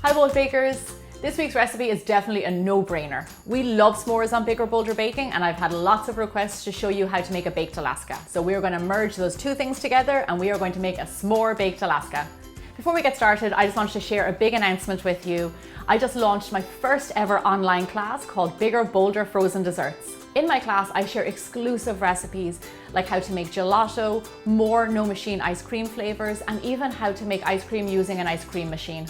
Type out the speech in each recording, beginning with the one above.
Hi bold bakers! This week's recipe is definitely a no-brainer. We love s'mores on Bigger Bolder Baking and I've had lots of requests to show you how to make a baked Alaska. So we are going to merge those two things together and we are going to make a s'more baked Alaska. Before we get started, I just wanted to share a big announcement with you. I just launched my first ever online class called Bigger Bolder Frozen Desserts. In my class, I share exclusive recipes like how to make gelato, more no machine ice cream flavors, and even how to make ice cream using an ice cream machine.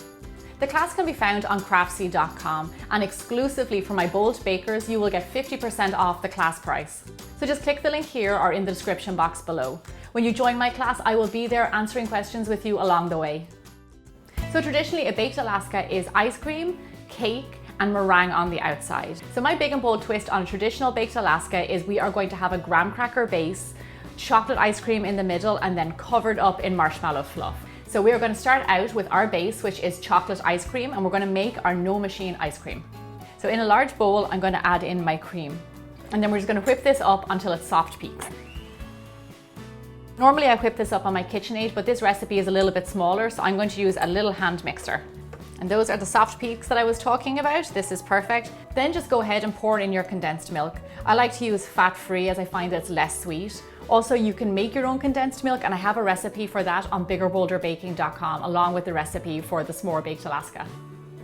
The class can be found on craftsy.com and exclusively for my bold bakers, you will get 50% off the class price. So just click the link here or in the description box below. When you join my class, I will be there answering questions with you along the way. So traditionally, a baked Alaska is ice cream, cake, and meringue on the outside. So my big and bold twist on a traditional baked Alaska is we are going to have a graham cracker base, chocolate ice cream in the middle, and then covered up in marshmallow fluff. So we are going to start out with our base, which is chocolate ice cream, and we're going to make our no machine ice cream. So in a large bowl, I'm going to add in my cream. And then we're just going to whip this up until it's soft peaks. Normally I whip this up on my KitchenAid, but this recipe is a little bit smaller, so I'm going to use a little hand mixer. And those are the soft peaks that I was talking about. This is perfect. Then just go ahead and pour in your condensed milk. I like to use fat-free as I find it's less sweet. Also, you can make your own condensed milk and I have a recipe for that on biggerbolderbaking.com along with the recipe for the s'more baked Alaska.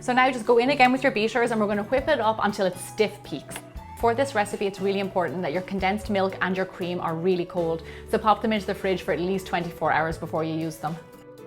So now just go in again with your beaters and we're going to whip it up until it's stiff peaks. For this recipe, it's really important that your condensed milk and your cream are really cold. So pop them into the fridge for at least 24 hours before you use them.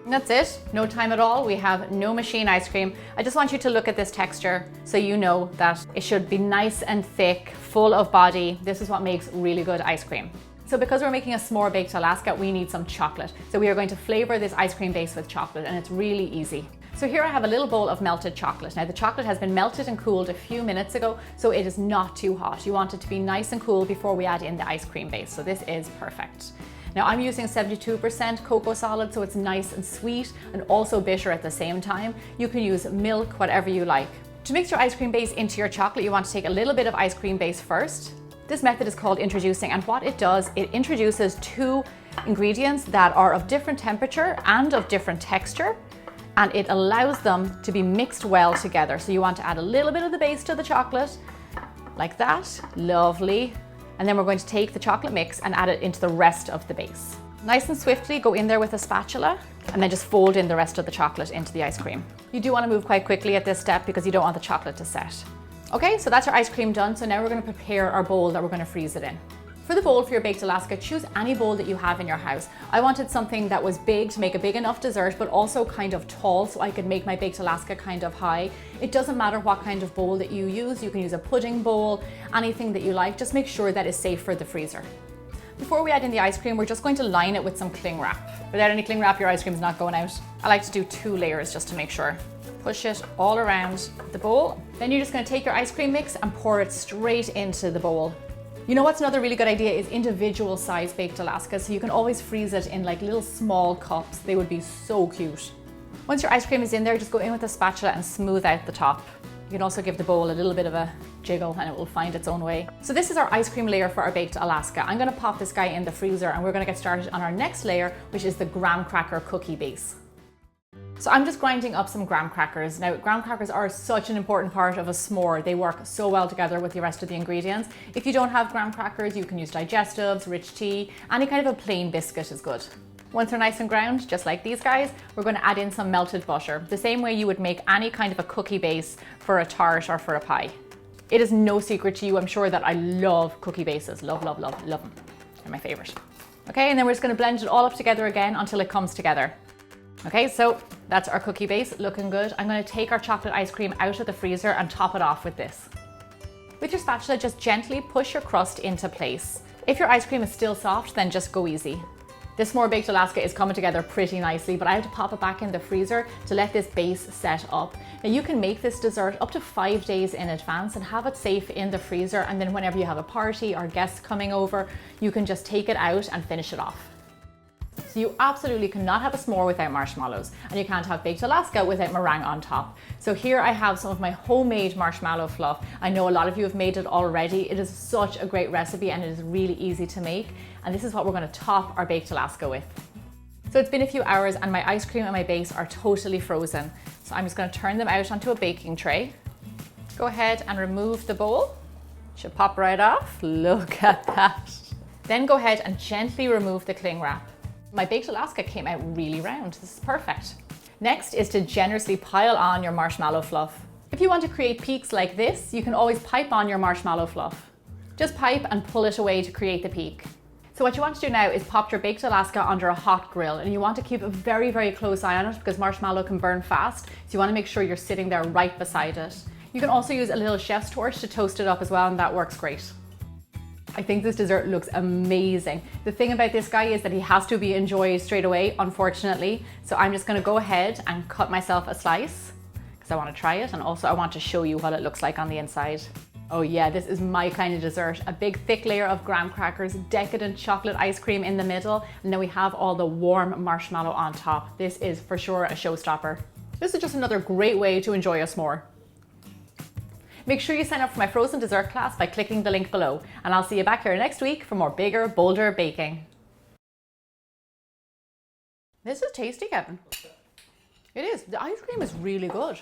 And that's it, no time at all. We have no machine ice cream. I just want you to look at this texture so you know that it should be nice and thick, full of body. This is what makes really good ice cream. So because we're making a s'more baked Alaska, we need some chocolate. So we are going to flavor this ice cream base with chocolate and it's really easy. So here I have a little bowl of melted chocolate. Now the chocolate has been melted and cooled a few minutes ago, so it is not too hot. You want it to be nice and cool before we add in the ice cream base. So this is perfect. Now I'm using 72% cocoa solid, so it's nice and sweet and also bitter at the same time. You can use milk, whatever you like. To mix your ice cream base into your chocolate, you want to take a little bit of ice cream base first. This method is called introducing, and what it does, it introduces two ingredients that are of different temperature and of different texture, and it allows them to be mixed well together. So you want to add a little bit of the base to the chocolate, like that, lovely. And then we're going to take the chocolate mix and add it into the rest of the base. Nice and swiftly go in there with a spatula and then just fold in the rest of the chocolate into the ice cream. You do want to move quite quickly at this step because you don't want the chocolate to set. Okay, so that's our ice cream done. So now we're going to prepare our bowl that we're going to freeze it in. For the bowl for your baked Alaska, choose any bowl that you have in your house. I wanted something that was big to make a big enough dessert, but also kind of tall so I could make my baked Alaska kind of high. It doesn't matter what kind of bowl that you use. You can use a pudding bowl, anything that you like. Just make sure that it's safe for the freezer. Before we add in the ice cream, we're just going to line it with some cling wrap. Without any cling wrap, your ice cream is not going out. I like to do 2 layers just to make sure. Push it all around the bowl. Then you're just going to take your ice cream mix and pour it straight into the bowl. You know what's another really good idea is individual size baked Alaska, so you can always freeze it in like little small cups. They would be so cute. Once your ice cream is in there, just go in with a spatula and smooth out the top. You can also give the bowl a little bit of a jiggle and it will find its own way. So this is our ice cream layer for our baked Alaska. I'm going to pop this guy in the freezer and we're going to get started on our next layer, which is the graham cracker cookie base. So I'm just grinding up some graham crackers. Now, graham crackers are such an important part of a s'more. They work so well together with the rest of the ingredients. If you don't have graham crackers, you can use digestives, rich tea, any kind of a plain biscuit is good. Once they're nice and ground, just like these guys, we're going to add in some melted butter, the same way you would make any kind of a cookie base for a tart or for a pie. It is no secret to you, I'm sure, that I love cookie bases. Love, love, love, love them. They're my favorite. Okay, and then we're just going to blend it all up together again until it comes together. Okay, so that's our cookie base, looking good. I'm going to take our chocolate ice cream out of the freezer and top it off with this. With your spatula, just gently push your crust into place. If your ice cream is still soft, then just go easy. This s'more baked Alaska is coming together pretty nicely, but I have to pop it back in the freezer to let this base set up. Now you can make this dessert up to 5 days in advance and have it safe in the freezer, and then whenever you have a party or guests coming over, you can just take it out and finish it off. So you absolutely cannot have a s'more without marshmallows, and you can't have baked Alaska without meringue on top. So here I have some of my homemade marshmallow fluff. I know a lot of you have made it already. It is such a great recipe and it is really easy to make. And this is what we're going to top our baked Alaska with. So it's been a few hours and my ice cream and my base are totally frozen. So I'm just going to turn them out onto a baking tray. Go ahead and remove the bowl. Should pop right off. Look at that. Then go ahead and gently remove the cling wrap. My baked Alaska came out really round. This is perfect. Next is to generously pile on your marshmallow fluff. If you want to create peaks like this, you can always pipe on your marshmallow fluff. Just pipe and pull it away to create the peak. So what you want to do now is pop your baked Alaska under a hot grill, and you want to keep a very, very close eye on it because marshmallow can burn fast. So you want to make sure you're sitting there right beside it. You can also use a little chef's torch to toast it up as well, and that works great. I think this dessert looks amazing. The thing about this guy is that he has to be enjoyed straight away, unfortunately. So I'm just gonna go ahead and cut myself a slice because I want to try it, and also I want to show you what it looks like on the inside. Oh yeah, this is my kind of dessert. A big thick layer of graham crackers, decadent chocolate ice cream in the middle, and then we have all the warm marshmallow on top. This is for sure a showstopper. This is just another great way to enjoy a s'more. Make sure you sign up for my frozen dessert class by clicking the link below, and I'll see you back here next week for more bigger, bolder baking. This is tasty, Kevin. It is. The ice cream is really good.